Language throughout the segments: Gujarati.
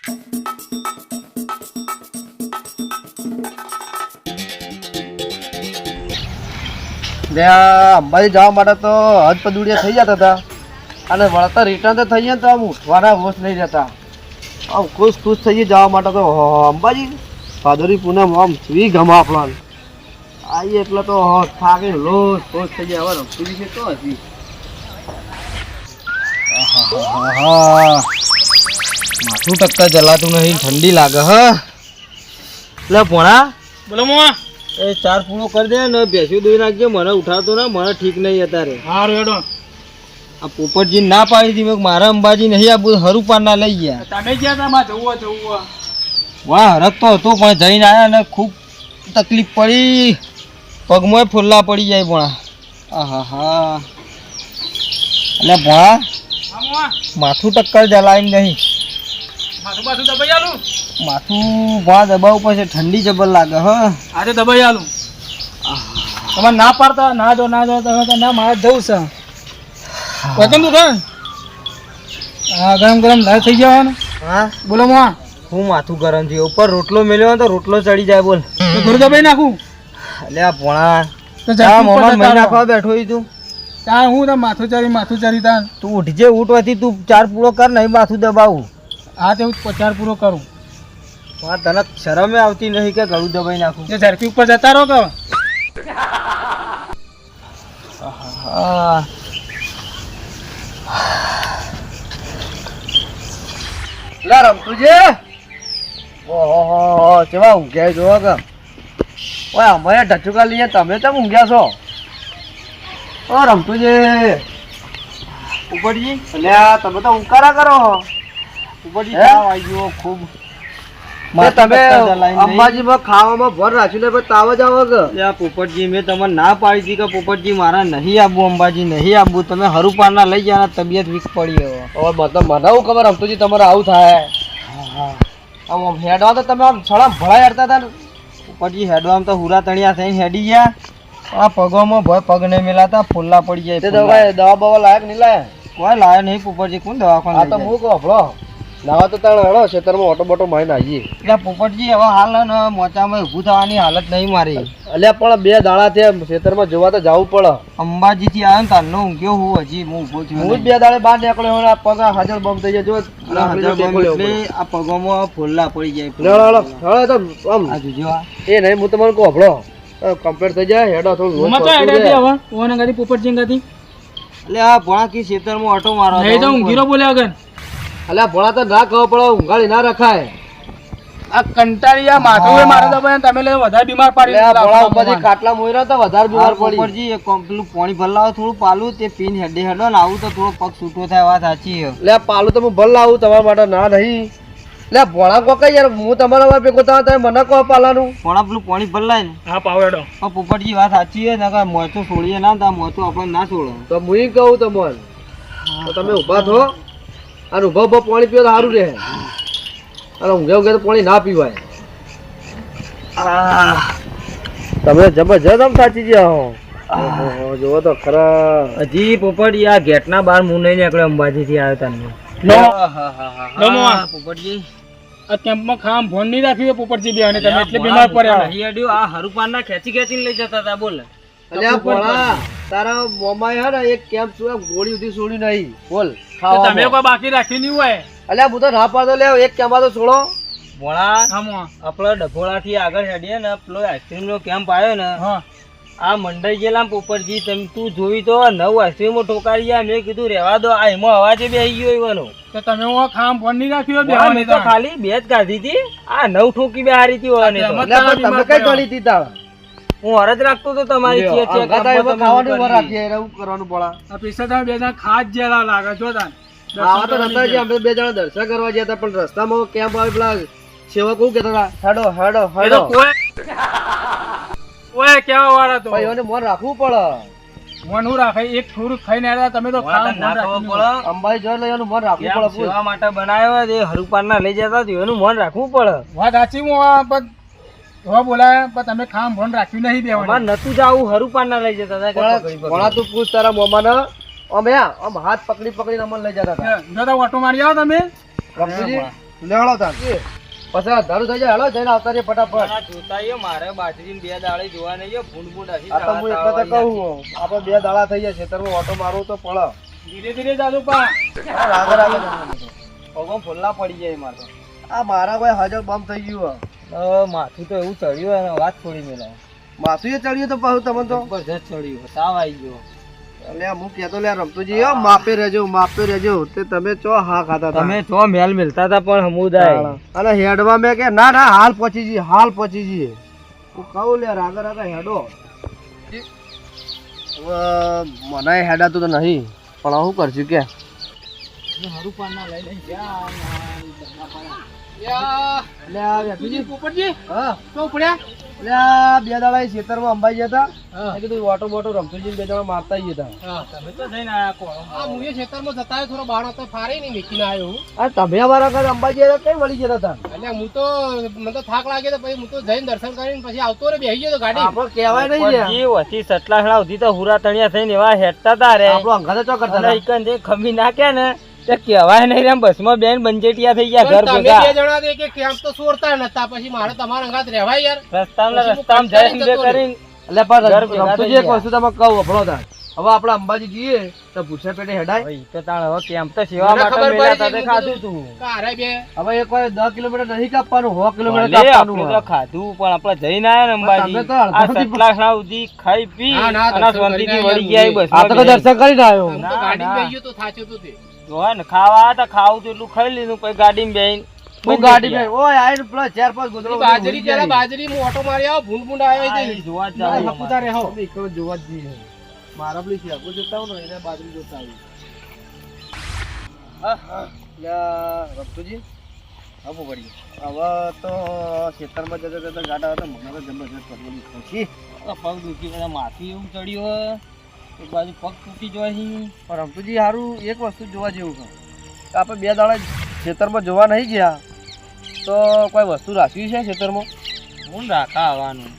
અંબાજી જવા માટે તો હદ પદુડિયા થઈ જતા હતા અને વળતા રિટર્ન તો થઈ ગયા તો આમ ઉઠવાના હોશ નહીં રહેતા. આમ ખુશ થઈ જવા માટે તો અંબાજી ભાદોરી પૂનમ આમ સ્વી ગમા આપણા આવીએ એટલે તો થાકી લોસ ખુશ થઈ જાય. હવે રમતી છે તો હજી માથું ટક્કા જલાતું નહીં, ઠંડી લાગે. હા એટલે ભોણા બોલો મોવા એ ચાર પૂરો કરી દે ને બેસી દોઈ નાખજે. મને ઉઠાવતો ને મને ઠીક નહીં અત્યારે. હારું હેડો. આ પોપટજી ના પાડી હતી મારા અંબાજી નહીં આ હરું પાર ના લઈ ગયા. તમે ગયા તા માં જવું વાહ હરક તો હતું પણ જઈને આવ્યા ને ખૂબ તકલીફ પડી. પગમાં ફોલ્લા પડી જાય ભોણા. હા હા એટલે ભોણા માથું ટક્કર જલાય નહીં. માથું પાછું દબાઈ આલું. માથું ભોણા દબાવવું પડશે, ઠંડી જબર લાગે. હા આજે દબાઈ આલું. તમારે ના પાડતા ના જો તમે ના મારે જવું છે. વચન તું કર. હા ગરમ લાલ થઈ ગયા ને. હા બોલો મોવા હું માથું ગરમ થયું. ઉપર રોટલો મેલ્યો તો રોટલો ચડી જાય. બોલ તો ઘર દબાઈ નાખું. એટલે આ ભોણા તો જા મોમાં મહી નાખવા બેઠો તું. ત્યાં હું તો માથું ચારી તાર તું ઉઠજે. ઉઠવાથી તું ચાર પૂરો કર નહીં માથું દબાવું. હા તે હું ચાર પૂરો કરું. હા તને શરમે આવતી નહીં કે ગળું દબાઈ નાખું. જે ઝડપી ઉપર જતા રહો કે રમતું છે. ઓહો કેવા ઊંઘ્યા જોવા કે. ઓય અમે ઢચુકા લઈએ તમે કેમ ઊંઘ્યા છો? ઓ રમતું છે ઉપરજી. એટલે તમે તો ઊંઘારા કરો. ઉપરજી તાવ આવી ગયો ખૂબ. તમે અંબાજીમાં ખાવામાં ભર રાખ્યું ને તાવ જ આવો કે. પોપટજી મેં તમને ના પાડી હતી કે પોપટજી મારા નહીં આવવું, અંબાજી નહીં આવવું. તમે હરુપારના લઈ ગયા તબિયત વીક પડી. હવે મતલબ મને હું ખબર રમતુંજી તમારે આવું થાય. આમ હેડવા તો તમે આમ છળા ભળાઈ હેડતા હતા ને. પોપટજી હેડવામાં તો હુરા તણિયા થઈને હેડી ગયા. આ પગોમાં પગ નહીં મેલાતા ફોલ્લા પડી જાય. દવા બવા લાયક નહીં લાયા? કોઈ લાયા નહીં પોપટજી. કોણ દવાખાને? આ તો હું કહું હળો નાવા તો તાણ હળો ખેતરમાં ઓટો બોટો મારીને આવીએ. એટલે પોપટજી હવે હાલ ને મોચામાં ઊભું થવાની હાલત નહીં મારી. અલ્યા પણ 2 દાડા થયા ખેતરમાં જોવા તો જવું પડે. અંબાજીથી આવ્યો ને તારનો ઊંઘ્યો હું હજી હું ઊભો થયો. હું 2 દાડે બહાર નીકળ્યો ને પગ હાજર બમ થઈ જાય. જો આ પગોમાં ફોલ્લા પડી જાય. એ નહીં હું તમારે કહું હળો કમ્પ્લીટ થઈ જાય. હેડો થોડું પોપટજી એટલે આ ભોણા કી ખેતરમાં ઓટો મારો ઊંઘીરો બોલ્યા આગળ. અલ્યા ભોળા તો ના ખબર પડે ઊંઘાડી ના રખાય. આ કંટાળિયા માથું મારે દબાય તમે વધારે બીમાર પાડી. ભોળા ઉપર ખાટલા મોયરા તો વધારે બીમાર પડી. ઉપરજી એક પેલું પાણી ભરલાવો થોડું પાલું તે પીન હેડે હેડો ને આવું તો થોડો પગ છૂટો થાય. વાત સાચી છે. એટલે પાલું તો હું ભર લાવું તમારા માટે ના નહીં. એટલે ભોળા કો કઈ યાર હું તમારા ભેગો તમે મને કહો પાલાનું. ભોળા પેલું પાણી ભરલાય ને. હા પાવડો. પોપટજી વાત સાચી છે ને મોચું છોડીએ ના તા મોચું આપણે ના છોડો તો હું કહું તમને તો તમે ઉભા થો અને ઉભા પાણી પીવો તો સારું રહે. અને ઊંઘે તો પાણી ના પીવાય. તમે જબરજસ્ત આમ સાચી ગયા હો. જોવો તો ખરા હજી પોપટ આ ગેટના બહાર હું નહીં નીકળ્યો અંબાજી થી આવ્યો તમને. પોપટજી આ કેમ્પમાં ખામ ફોન નહીં રાખ્યું પોપટજી બે અને તમે એટલે બીમાર પડ્યા. આ હરુપાન ખેંચીને લઈ જતા હતા. બોલ તારા મોમાએ હે ને એક કેમ્પ ગોળી ઉધી છોડી નહીં. બોલ તમે કોઈ બાકી રાખી નહીં હોય. અલ્યા હું તો ના પાડતો. લે એક કેમ્પ તો છોડો. ભોળા આપડે ડભોળા થી આગળ હેડીએ ને પેલો આઈસ્ક્રીમ નો કેમ્પ આવ્યો ને આ મંડાઈ ગયેલા પોપટજી. તમે તું જોઈ તો 9 આઈસ્ક્રીમો ઠોકારી ગયા. મેં કીધું રેવા દો આ એમાં અવાજે બેસી ગયો એવાનો. તો તમે ખામ ફોન નહીં રાખ્યો? મેં તો ખાલી 2 જ કાઢી હતી. આ 9 ઠોકી બે હારી હતી. તમે કઈ ગળી હતી તાર? હું હરજ રાખતો તો તમારી ખાવાનું રાખીએ એવું કરવાનું પડે. આ પૈસા તમે 2 જણા ખાસ જેલા લાગે છો તાન. આવા તો નતા જે અમે 2 જણા દર્શન કરવા ગયા હતા પણ રસ્તામાં કેમ્પ આવી પેલા સેવક એવું કહેતા હતા હેડો ઓય કેવા વાળા તો ભાઈઓને મોન રાખવું પડે. મોન હું રાખે એક થોડું ખાઈને આવ્યા તમે તો અંબાઈ જોઈ લો એનું મોન રાખવું પડે. સેવા માટે બનાવ્યો એ હરુપાન ના લઈ જતા એનું મોન રાખવું પડે. વાત સાચી પણ બોલાય પણ તમે ખામ ફોન રાખ્યું નહીં દેવાનું. નતું જાવું હરુપાન ના લઈ જતા હતા. તું પૂછ તારા મોમાં આમ હાથ પકડી અમને લઈ જતા હતા. ઓટો મારી આવો તમે. રમતુજી લેવડો તાર પછી ધારું થઈ જાય હેલો જઈને આવતા રે ફટાફટ જોતા મારે બાજરી 2 દાડે જોવા નહીં ભૂંડ આ તો હું એટલે તો કહું આપણે 2 દાડા થઈ જાય ખેતરમાં ઓટો મારવું તો પડે ધીરે ધીરે જાજો પા રાગે રાગે પગમાં ફોલ્લા પડી જાય મારે તો આ મારા કોઈ હાજર બંધ થઈ ગયું માથું તો એવું ચડ્યું અને વાત છોડી મેલાય માથું એ ચડ્યું તો પાછું તમે તો જબરજસ્ત ચડ્યું તાવ આવી ગયો એટલે હું કહેતો લે રમતુજી હો માપે રહેજો તે તમે ચો હા ખાતા હતા તમે તો મેલ મિલતા હતા પણ સમુદાય અને હેડવા મેં કે ના ના હાલ પહોંચી જઈએ હું કહું લે રાગે રાગે હેડો મને હેડાતું તો નહીં પણ હું કરશું કે હારું પાના લઈ લઈ હા તો પડ્યા એટલે 2 દાડા ખેતરમાં અંબાઈ ગયા હતા મેં કીધું ઓટો બોટો રમતુજી 2 જણા મારતા ગયા તમે તો જઈને આયા કોણ હું એ ખેતરમાં જતા થોડો બાણો તો ફારે નહીં મેકીને આવ્યો હું હતા તમે અમારા ઘરે અંબાઈ ગયા હતા કઈ વળી ગયા હતા એટલે હું તો મને તો થાક લાગે તો પછી હું તો જઈને દર્શન કરીને પછી આવતો રે બેસી ગયો તો ગાડી આપણે કહેવાય નહીં જી વતી સટલાખડા સુધી તો હુરા તણિયા થઈને એવા હેડતા તા રે આપણો અંગાતે ચો કરતા હતા ઇકન જે ખમી નાખ્યા ને તે કહેવાય નહીં રે બસમાં બેન બંજેટિયા થઈ ગયા ઘર ભેગા તમે 2 જણા દે કે કેમ તો સોરતા નતા પછી મારે તમારા અંગાત રહેવાય યાર રસ્તામાં જઈને કરીને એટલે પણ રમતુજી એક વસ્તુ તમે કહું અભળો તા હવે આપણે અંબાજી જઈએ તો ભૂસે પેટે હેડાય ભાઈ તો તાણ હવે કેમ તો સેવા માટે મેલાતા તે ખાધું તું કારે બે હવે એક કોઈ 10 કિલોમીટર નહીં કાપવાનું 100 કિલોમીટર આપણે કાપવાનું તો ખાધું પણ આપણે જઈને આયા ને અંબાજી તમે તો આ સટલાખડા સુધી ખાઈ પી અને શાંતિથી વળી ગયા બસ આ તો દર્શન કરીને આવ્યો હું તો ગાડીમાં બેહી ગયો તો થાચ્યો તો તે જોવા ને ખાવા તો ખાવું તો એટલું ખાઈ લીધું પછી ગાડીમાં બેહીને હું ગાડી બે ઓય આઈને પ્લસ 4-5 ગોદડો બાજરી હું ઓટો મારી આવો ભૂંડ આવ્યો છે જોવા જ જાવ હપુતા રહો એકલો જોવા જ જઈએ મારા પેલી શેકો જોતા હું ને એને બાજરી જોતા આવી યા રમતુજી હવે પડી હવે તો ખેતરમાં જતા ગાડા હતા મને તો જબરજસ્ત પડવાની ખુશી પગ દુખી બધા માથું એવું ચડ્યું એક બાજુ પગ તૂટી જાય પણ રમતુજી સારું એક વસ્તુ જોવા જેવું છે કે આપણે 2 દાડા ખેતરમાં જોવા નહીં ગયા તો કોઈ વસ્તુ રાખવી છે ખેતરમાં હું રાખા આવવાનું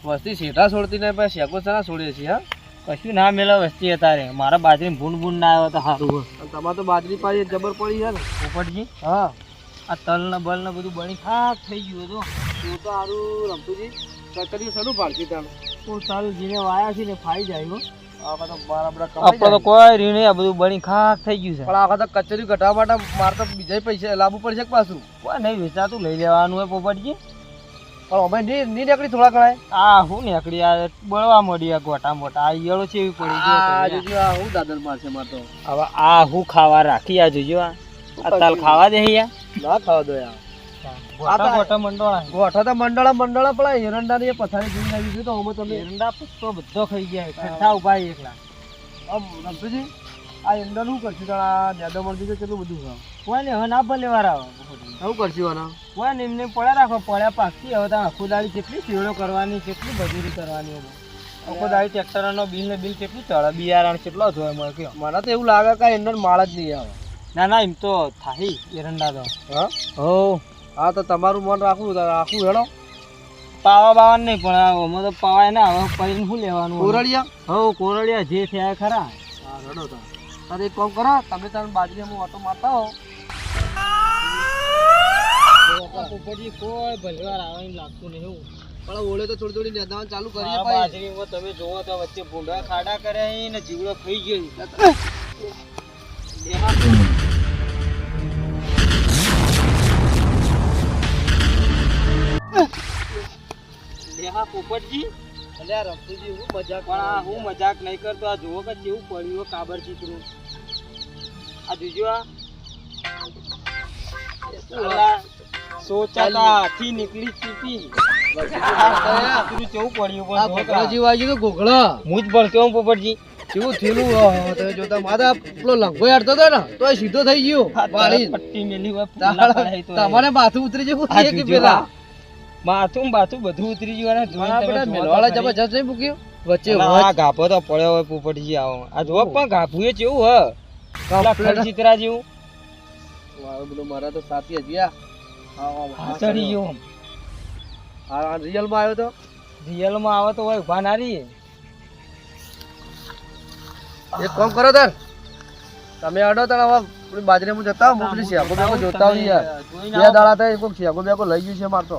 વસ્તી સીધા છોડતી નહીં પછી શેકો ના છોડીએ છીએ હા કશું ના મેલા વસ્તી હતા રે મારા બાજરી ભૂંડ ના આવ્યો તો સારું તમારે તો બાજરી પાછી જબર પડી છે ને પોપટજી હા આ તલ ને બલ ને બધું બની ખાક થઈ ગયું હતું તું તો સારું રમતુજી કચરી શરૂ પાડતી તાણ તો સારું જીને વાયા છે ને ફાઈ જાય હો આપણે તો બરાબર આપણે તો કોઈ રીણ નહીં આ બધું બની ખાક થઈ ગયું છે પણ આખા તો કચરી ઘટાડવા માટે મારે તો બીજા પૈસા લાવવું પડશે પાછું કોઈ નહીં વેચાતું લઈ લેવાનું હોય પોપટજી પણ અમે નહીં નીકળી થોડા ઘણા આ હું નીકળી આ બળવા મળી આ ગોટા મોટા આ ઈયળો છે એવી પડી ગયો હું દાદર મારશે માર તો હવે આ હું ખાવા રાખી આ જોજો આ તાલ ખાવા દે યાર ના ખાવા દો યાર ગોટા મંડોળા ગોઠા તો મંડળા પડા એરંડા ની પથારી જોઈ આવી છે તો અમે તમે એરંડા તો બધો ખાઈ ગયા ઠઠ્ઠા ઉભા એકલા આમ રમતુજી આ એરંડા શું કરશું તારા દાદા મળતી તો કેટલું બધું ખાવ કોઈ ને હવે ના ભલે વાર આવે શું કરશું આના કોઈ ને એમને પડ્યા રાખો પડ્યા પાકતી હવે તો આખું દાડી કેટલી સેવડો કરવાની કેટલી મજૂરી કરવાની આખો દાડી ટ્રેક્ટરનો બિલ ને બિલ કેટલું ચડે બિયારણ કેટલો જોવા મળે કયો મને તો એવું લાગે કે એરંડા માળ જ નહીં આવે ના ના એમ તો થાય એરંડા તો હા હો હા તો તમારું મન રાખવું હેડો પાવા બાવા નહીં પણ અમે તો પાવાય ના હવે કરીને શું લેવાનું કોરડિયા હો કોરડિયા જે થયા ખરા હા હેડો તો તારે એક કામ કરો તમે તાર બાજરીમાં ઓટો મારતા હો પછી કોઈ ભલવાર આવે એમ લાગતું નહીં એવું પણ ઓળે તો થોડી થોડી નેદાવાનું ચાલુ કરીએ બાજરીમાં તમે જોવો તો વચ્ચે ભૂંડા ખાડા કર્યા ને જીવડો ખાઈ ગયો દેહા પોપટજી અલ્યા રમતુજી હું મજાક પણ આ હું મજાક નહીં કરતો આ જુઓ કે કેવું પડ્યું કાબર ચીતરું આ જોજો આ સોચાતા હાથી નીકળી ચીપી કેવું પડ્યું તો ગોગળા હું જ ભણતો પોપટજી કેવું થયેલું તમે જોતા મારા પેલો લંગો હેડતો હતો ને તો એ સીધો થઈ ગયો વાળી પટ્ટી મેલી હોય તમારે માથું ઉતરી જવું કે પેલા માથું બધું ઉતરી ગયું મેલવાળા જબરજસ્ત નહીં મૂક્યું વચ્ચે આ ગાભો તો પડ્યો હોય પોપટજી આવો આ જો પણ ગાભું એ કેવું હ ચિત્રા જેવું બધું મારા તો સાથી હજી ચડી ગયો હા રિયલમાં આવ્યો તો રિયલમાં આવે તો હોય ઉભા ના રહીએ એક કામ કરો તાર તમે અડો તાર હવે આપણી બાજરીમાં જતા હું પેલી શેકો બેકો જોતા આવીએ યાર. બે દાડા થાય કોઈક શેકો બેકો લઈ ગયું છે મારતો.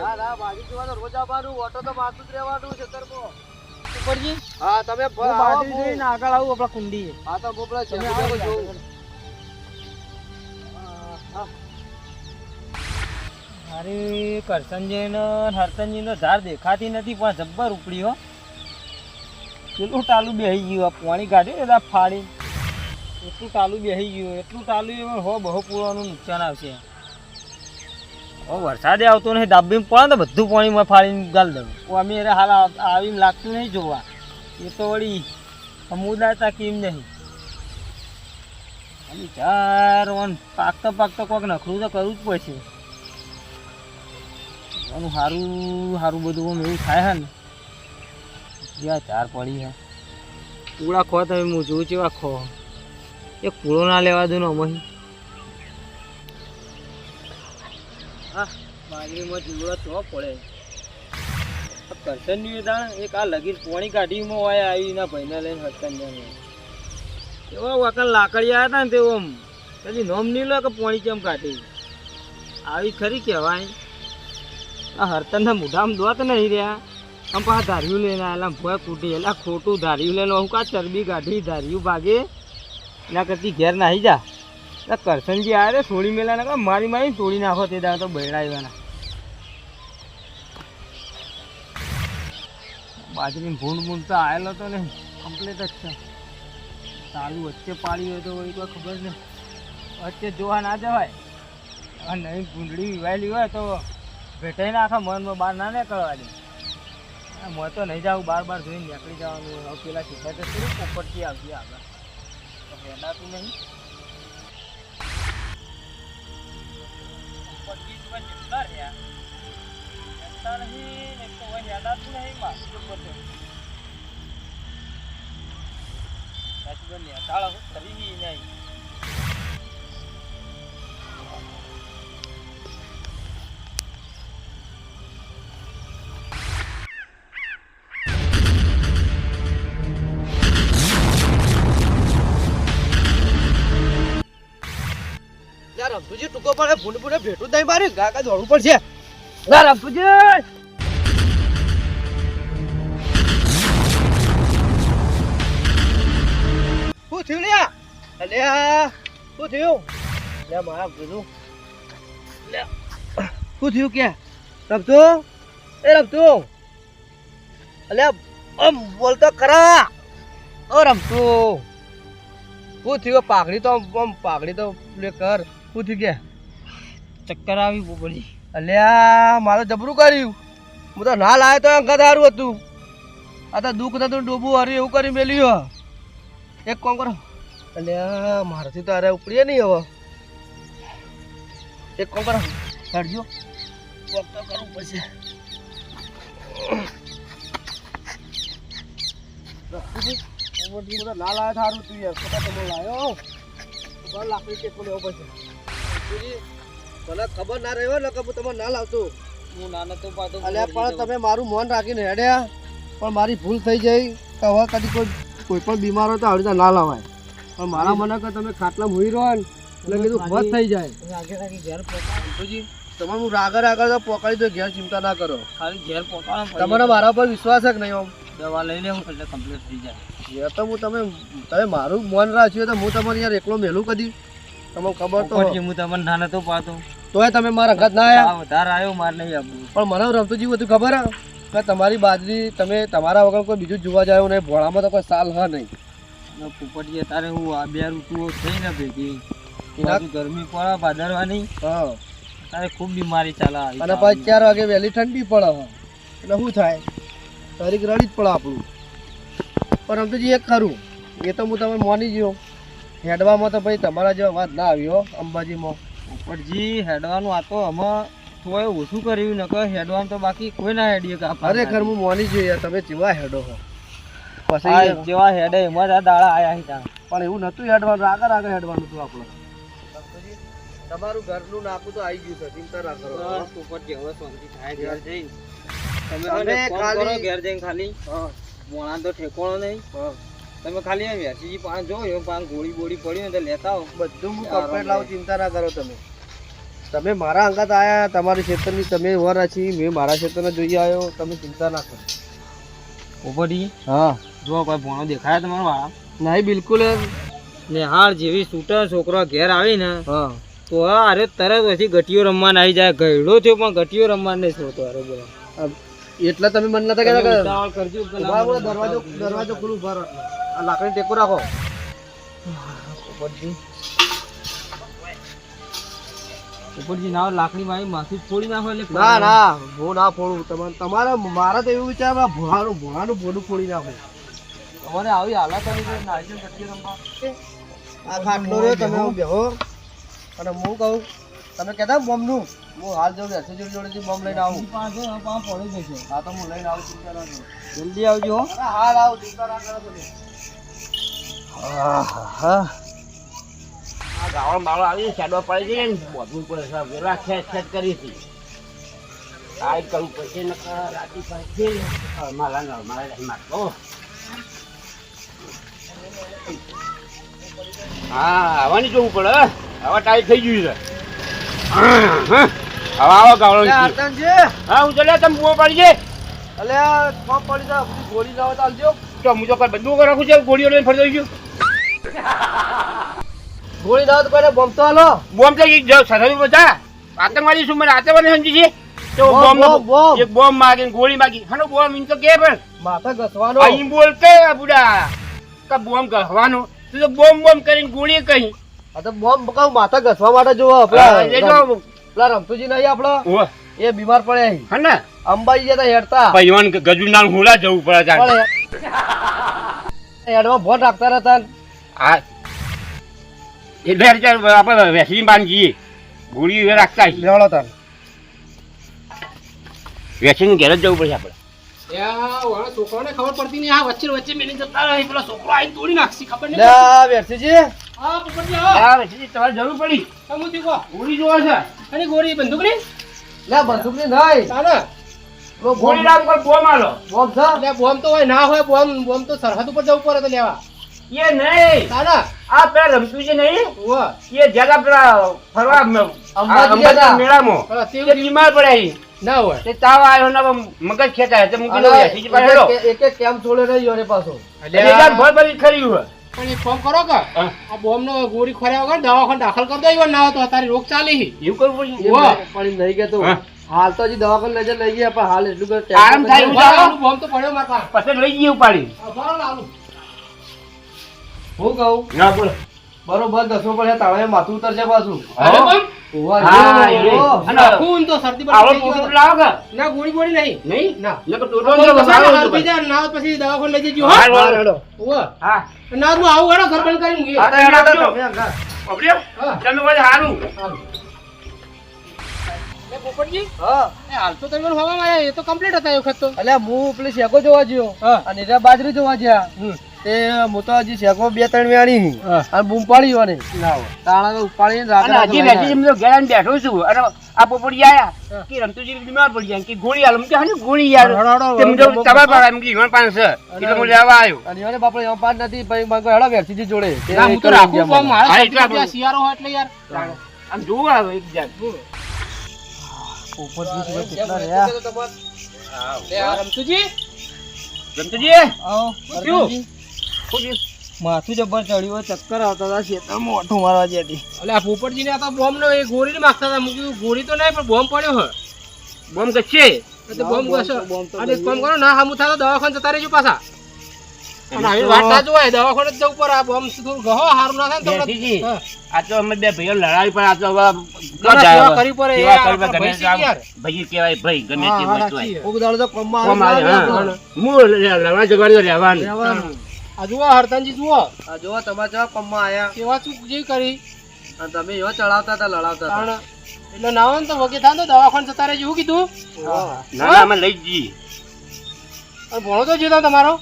ના ના બાજરી જોવાનું રોજ આવવાનું ઓટો તો મારતું જ રહેવાનું છે તરફો. ઉપરજી હા તમે બાજરી જોઈને આગળ આવું આપણા કુંડી. હા તો હું પેલા શેકો બેકો જોઉં. અરે કરસનજી ને હરસનજી નો ઝાડ દેખાતી નથી પણ જબ્બર ઉપડી હો. કેટલું ટાલું બેસી ગયું આ પાણી કાઢ્યું એટલે ફાડી એટલું ટાલું બેસી ગયું એટલું ટાલું એમાં હો બહુ પૂરવાનું નુકસાન આવશે. હવે વરસાદે આવતો નહીં ડાબીમાં પડે ને બધું પાણીમાં ફાડીને ગાલ દઉં અમે એને હાલ આવીને લાગતું નહીં જોવા. એ તો વળી સમુદાય તાકીમ નહીં અને ચાર વન પાકતા કોઈક નખરું તો કરવું જ પડશે. આનું સારું સારું બધું આમ એવું થાય ને જ્યાં ચાર પડી હે પૂળા ખો તમે હું જોઉં છું ખો એક પૂળો ના લેવા દઉં ને અમે હા બાજરીમાં જીવડો તો પડે કરશનની દાણ એક આ લગીર પોણી કાઢીમાં હોય આવીને ભાઈને લઈને હટકન એવા વાકણ લાકડી આવ્યા હતા ને તે આમ કદી નોમ નહીં લો કે પોણી કેમ કાઢી આવી ખરી કહેવાય. આ હરતનના મોઢામાં દોત નહીં રહ્યા આમ પાછા ધાર્યું લઈને આવેલા ભોય કૂટી એટલે ખોટું ધાર્યું લઈને હું કા ચરબી કાઢી ધાર્યું ભાગે એના કરતી ઘેર નાહી જા. એટલે કરશનજી આવે છોડી મેલા ને મારી મારી તોડી નાખો તે દાડા તો બહેરાવ્યાના. બાજરીની ભૂંડ તો આવેલો તો ને કમ્પ્લીટ જ છે. સારું વચ્ચે પાડી હોય તો વળી કોઈ ખબર નહીં વચ્ચે જોવા ના જવાય. આ નહીં ભૂંડળી વિવાયેલી હોય તો ભેટાઈને આખા મનમાં બહાર ના નીકળવાની. મોં તો નહીં જાવ બાર જોઈને નીકળી જવાનું. હવે પેલા સીધા તો થોડું પોપટથી આવતી આગળ તો હેડાતું નહીં. પોપટથી પણ જેટલા રહ્યા હેડતા નહીં એક તો હેડાતું નહીં માથું બધું નેતાળો કરી નહીં. રમતુજી ટૂંકો પડે ભૂંડ ભૂંડે ભેટું દઈ મારી ગાકા દોડવું પડશે. ના રમતુજી શું થયું લ્યા? અલ્યા શું થયું? લે મારા બધું લે શું થયું કે રમતો એ રમતો અલ્યા આમ બોલતો ખરા. ઓ રમતો શું થયું? પાઘડી તો આમ પાઘડી તો લે કર. શું થયું કે? ચક્કર આવી પડી. અલ્યા મારે જબરું કર્યું. હું તો ના લાવ્યો તો અંગત સારું હતું. આ તો દુઃખ થતું ડૂબું હર્યું એવું કરી મેલ્યું. એક કામ કરો અલ્યા મારાથી તો અરે ઉપડીએ નહીં હવે. એક કામ કરો કાઢજો કોક તો કરવું પડશે. ના લાવ્યો સારું તું યાર ખોટા તમે લાવ્યો લાકડી ટેકો લેવો પડશે. મને ખબર ના રહ્યો ને કે હું તમને ના લાવતો. હું નાનો તો પાતો અલ્યા પણ તમે મારું મન રાખીને હેડ્યા પણ મારી ભૂલ થઈ જઈ કે હવે કદી કોઈ પણ બીમાર હોય તો આવી રીતે ના લાવાય. પણ મારા મને કે તમે ખાટલા હોઈ રહો ને એટલે કીધું બસ થઈ જાય. ઘેર પહોંચાડું તમારે હું આગળ તો પકડી દો ઘેર ચિંતા ના કરો. ખાલી ઘેર પહોંચાડો. તમારે મારા પર વિશ્વાસ છે કે નહીં? આમ દવા લઈ લેવું એટલે કમ્પ્લીટ થઈ જાય. એ તો હું તમે મારું મન રાખ્યું તો હું તમારે યાર એકલો મેલું કદી તમને ખબર તો હું તમને નાનો તો પાતો તોય તમે મારા ઘર ના આવ્યા. વધારે આવ્યો મારે નહીં આપવું. પણ મને રમતુજી બધું ખબર હે કે તમારી બાજરી તમે તમારા વગર કોઈ બીજું જોવા જાય નહીં. ભોળામાં તો કોઈ સાલ હ નહીં. પોપટીએ તારે હું આ બે ઋતુઓ થઈ ને ભેગી એના ગરમી પડે ભાદરવાની. હા તારે ખૂબ બીમારી ચાલે. અને પછી 4 વાગે વહેલી ઠંડી પડે એટલે શું થાય તારીખ રડી જ પડે આપણું. પણ રમતુજી એક ખરું એ તો હું તમે માની ગયો હેડવામાં તો ભાઈ તમારા જેવા વાત ના આવી હો. અંબાજીમાં પોપટજી હેડવાનું આ તો અમે તોય ઓછું કર્યું નકર હેડવાનું તો બાકી કોઈ ના હેડીએ. ખરેખર હું માની ગયો યાર તમે જેવા હેડો હો. પછી જેવા હેડે એમાં જ આ દાડા આયા હતા. પણ એવું નતું હેડવાનું આગળ હેડવાનું હતું આપણે. તમારું ઘરનું નાખું તો આવી ગયું છે ચિંતા ના કરો. પોપટજી હવે શાંતિ થાય ઘેર જઈ તમે તમે કોમ ખાલી- કરો ઘેર જઈને ખાલી મોણા તો ઠેકોણો નહીં તમે ખાલી એમ વેચીજી પાન જો પાન ગોળી બોળી પડી હોય તો લેતા આવો બધું હું કમ્પ્લીટ લાવું, ચિંતા ના કરો તમે. તમે મારા અંગાત આયા, તમારી ક્ષેત્રની તમે વર રાખી, મેં મારા ક્ષેત્રને જોઈ આવ્યો, તમે ચિંતા ના કરો. ઉપરથી હા જો કોઈ ભોણો દેખાય તમારો વાળા નહીં બિલકુલ જ. નેહાળ જેવી છૂટા છોકરો ઘેર આવી ને હા તો અરે તરત પછી ગટીઓ રમવાના આવી જાય ગયડો થયો પણ ગટીઓ રમવા નહીં છોતો અરે બોલો એટલે તમે મને નતા કહેતા કે ઉતાવળ કરજો કે ના ઉભા રહો, બોલો. દરવાજો ખુલ્લું ભર, આ લાકડી ટેકો રાખો. ઉપરથી ના લાકડી મારી માથું ફોડી નાખો એટલે ના ના હું ના ફોડું, તમારા મારા તો એવું વિચાર ભોળાનું ભોડું ફોડી નાખો. તમારે આવી હાલત આવી છે નાઈ જઈને ગટીઓ રમવા આ ખાટલો રહ્યો, તમે બેહો અને હું કહું તમે કહેતા બોમ્બનું, હું હાલ જાઉં એસએજી જોડેથી બોમ્બ લઈને આવું. પાસે પડી જશે હા તો હું લઈને આવું, ચિંતા ના કરો. જલ્દી આવજો હો અરે હાલ આવું, ચિંતા ના કરો તમે. આ ગાવણ બાવળ આવી છાડવા પડી જાય ને બધું પડે છે, વેલા ખેંચ ખેંચ કરી હતી. આ કરવું પડશે ને રાતી પડશે મારા મારતો. હા આવવાની જોવું પડે, આવા ટાઈટ થઈ ગયું છે. હવે આવો ગાવડો. હા હું ચાલે તમે બુઓ પડી છે. અલે કોમ પડી જા, ગોળી લાવો ચાલજો. તો હું તો કઈ બધું રાખું છે, ગોળીઓ લઈને ફરી દઉં છું. ગોળી લાવો તો કોઈને બોમ્બ તો હાલો. બોમ્બ તો સરહદ બધા આતંકવાદી શું મને આતંકવાદી સમજી છે. તો બોમ્બ એક બોમ્બ માગે ગોળી માગી હાનો બોમ્બ ઇન તો કે પણ માથા ઘસવાનો અહીં બોલ કે બુડા કે બોમ્બ ઘસવાનો તું તો બોમ્બ કરીને ગોળી કહી. આ તો બોમ્બ કહું માથા ઘસવા માટે જોવો પેલા રમતુજી નહીં આપડો એ બીમાર પડે હે ને અંબાજી જતા હેડતા પૈવાન ગજુ નામ હુલા જવું પડે હેડમાં ભોટ રાખતા રહેતા. હા એટલે આપણે વેસી બાંધીએ ગોળી રાખતા લેવડો તાર વેસી ઘેર જ જવું પડશે આપણે. છોકરાને ખબર પડતી નહીં, આ વચ્ચે વચ્ચે મેલી જતા રહે, પેલો છોકરો આવીને તોડી નાખશે, ખબર નહીં. વેસીજી હા પોપટજી, હા વેસીજી તમારે જરૂર પડી તમે શું કહો? ગોળી જોવા છે. અને ગોળી બંદૂકની લે બંદૂક ની નહીં ચાલે ગોળી નામ પર બોમ્બ આલો બોમ્બ છે. એટલે બોમ્બ તો હોય ના હોય, બોમ્બ તો સરહદ ઉપર જવું પડે તો લેવા. એ નહીં ચાલે આ પેલા રમતુજી નહીં હોવે. એ જગા પેલા ફરવા અંબાજી મેળામાં હા, તે બીમાર પડ્યા ના હોય તે તાવ આવ્યો ને મગજ ખેંચાય તો મૂકી દો વેસીજી પાસે હેડો. એક એક કેમ છોડે નહીં યોને પાછો એટલે ભર ભરી ખરી હોય. પણ એક કામ કરો કે આ બોમ્બ નો ગોળી ખોર્યા વગર દવાખાને દાખલ કરી દો, એવો ના હોય તો તારી રોગ ચાલી. એવું કરવું પડશે. હોવે. પણ નહીં કેતો હાલ તો હજી દવાખાને લઈ જાય લઈ ગયા પણ હાલ એટલું બધું આરામ થાય એવું ચાલો. બોમ્બ તો પડ્યો મારા પાસે. પછી લઈ જઈએ ઉપાડી બરાબર આલું. હું કહું ના બોલો બરોબર દસમો પડે તાળે માથું ઉતરશે પાછું. અરે બોમ્બ ઓવા હા, જો. એ. અને આખું તો શરદી આવડો બરદી થઈ પોટો ગયો. લાવો કે ના ગોળી બોળી નહીં. નહીં ના નકર તો બોમ્બ તો સારા હાલ પી જાય, ના હોય પછી દવાખાને લઈ જજો, હો. હાલ, હાલ, હેડો. હોવે. હા ના હું આવું હેડો, ઘર બંધ કરી મૂકીએ. આ તો હેડો તો તમે અંગા. પકડ્યો હા. તમે કોઈ હારું હાલો. એ પોપટજી, હા એ હાલ તો તમે હવામાં આવ્યા, એ તો કમ્પ્લીટ હતા એ વખત તો. અલ્યા હું પેલી શેકો જોવા ગયો હા. અને એના બાજરી જોવા ગયા તે હું તો હજી શેકો 2-3 વેણી હા. અને બૂમ પાડી અને તાણા ઉપાડીને રાતે અને હજી રાતે બેસી હું ઘેરાને બેઠો છું અને આ પોપડી આયા કે રમતુજી બીમાર પડી જાય કે ગોળી આલો કે હાની ગોળી યાર હડો, હડો, તે મુજબ હડો, તમાર પર એમ કે ઈવન પાંચ છે એટલે હું લેવા આવ્યો અને એને બાપડે એમાં પાડ નથી ભાઈ માગો હેડો વેરસીજી જોડે તે ના, હું તો કરી રાખું ગયા પણ મને. મારે હા, શરદી એટલા બરદી આ શિયાળો હોય એટલે યાર. આમ જોવું આવે એક જાત ઉપરથી સીધા કેટલા રહ્યા? લે આ રમતુજી, રમતુજી આવો, થયું? અરવિંદજી. માથું જબર ચડ્યું હોય, ચક્કર આવતા હતા શેતામાં મોઢું મારવા જેથી. અલે આ પોપટજીને આ તો બોમ્બનો એ ગોળી ને માગતા હતા, મૂકી ગોળી તો નહીં પણ બોમ્બ પડ્યો હોય. બોમ્બ ગચ્છે તો બોમ્બ બોમ્બ ઘસો. તો બોમ્બ તો અને એક કામ નહીં. કરો, ના હામું થાય તો દવાખાને જતા રહેજો પાછા. અને આવી વાત ના જોવાય, દવાખાને જ જવું પડે. આ બોમ્બ થોડું ગહો હારું ના થાય ને તો બેસીજી. હા. આ તો અમે બે ભાઈઓ લડાઈ પણ આ તો હવે ના, જાય સેવા હવે. કરવી પડે, સેવા એ કરવી પડે, આપણા ગમે ભાઈ તે આમ છે યાર. ભાઈ કહેવાય ભાઈ ગમે તે હા, વસ્તુ હોય. સાચી. કોક દાડો તો કોમમાં કોમ આવે આવે, ના હા. આવે. હું લડવા જગાડ્યો રહેવાનું રહેવાનું. આ જુઓ હરતાનજી જુઓ આ જો તમારે કેવા કોમમાં આયા કેવા ચૂક જે કરી અને તમે એવા ચડાવતા હતા લડાવતા હતા. તાણ. એટલે ના હોય ને તો વગે થાય ને તો દવાખાને જતા રહેજો. શું કીધું? ના ના અમે લઈ જ જઈએ અને ભણો તો જીતો તમારો.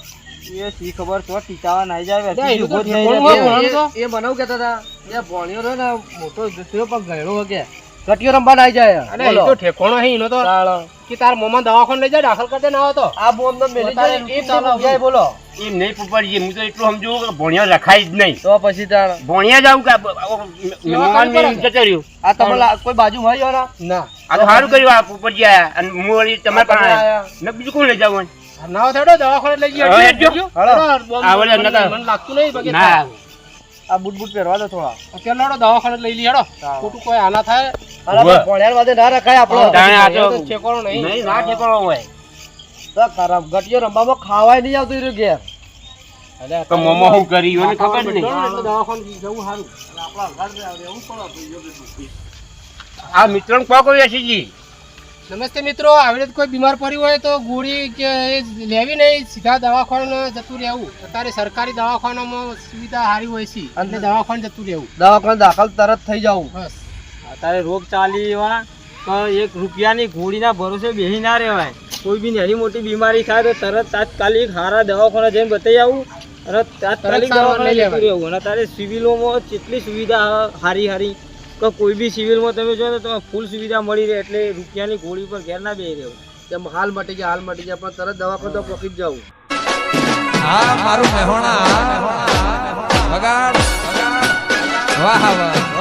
એ શી ખબર છો ટીચાવા નાઈ જાય લે, વેરસીજી એનું તો ઊભો થઈ ભણવું જાય. હોય, ભણવું તો. એ બનાવ કહેતા હતા એ ભણ્યો રહ્યો ને મોટો થયો પણ ગયડો વગે ગટિયો રમવા આવી જાય અને એ તો ઠેકોણો હે એનો તો કે તાર મોમાં દવાખાને લઈ જા દાખલ કરી દે ના હોય તો આ બોમ તો મેલી જાય બોલો એમ નહીં પોપટજી હું તો એટલું સમજુ કે ભણ્યા રખાય જ નહીં તો પછી તાણ ભણ્યા જાવ કે મહેમાન મેં જતો રહ્યો આ તમે કોઈ બાજુ માં આવ્યો ના આ તો સારું કર્યું આ પોપટજી આયા અને હું વળી તમારે પાસે આયા ને બીજું કોણ લઈ જાવ ના થેડો દવાખાને લઈ ગયો હવે હેડજો. આ વળી નતા. મને લાગતું નહીં બાકી ના આ બૂટ બૂટ પહેરવા દો થોડા અત્યારે લડો દવાખાને લઈ લઈ હેડો ખોટું કોઈ આના થાય ભણ્યા વાદે ના રખાય આપણો તાણે આ તો ઠેકોણો નહીં નહીં ના ઠેકાણો હોય તો ખરાબ ગટિયો રમવામાં ખાવાય નહીં આવતું રહ્યું ઘેર તો મોમો શું કર્યું એને ખબર નહીં દવાખાને જવું સારું આ મિત્રોને કોક વેસીજી નમસ્તે મિત્રો આવી રીતે કોઈ બીમાર પડી હોય તો ગોળી કે એ લેવી નહીં સીધા દવાખાને જતું રહેવું અત્યારે સરકારી દવાખાનામાં સુવિધા સારી હોય છે એટલે દવાખાને જતું રહેવું દવાખાને દાખલ તરત થઈ જાવું બસ અત્યારે રોગ ચાલી એવા તો 1 રૂપિયાની ગોળીના ભરોસે બેસી ના રહેવાય કોઈ બી નાની મોટી બીમારી થાય તો તરત તાત્કાલિક સારા દવાખાને જઈને બતાવી આવું અને તાત્કાલિક દવાખાને જતું રહેવું અને અત્યારે સિવિલોમાં કેટલી સુવિધા સારી સારી તો કોઈ બી સિવિલમાં તમે જો તો તમે ફૂલ સુવિધા મળી રહે એટલે રૂપિયાની ગોળી પર ઘેર ના બેસી રહેવું તેમ હાલ મટી જાય પણ તરત દવાખાને તો પહોંચી જ જાવું હા મારું મહેણા વગાડ વાહ વાહ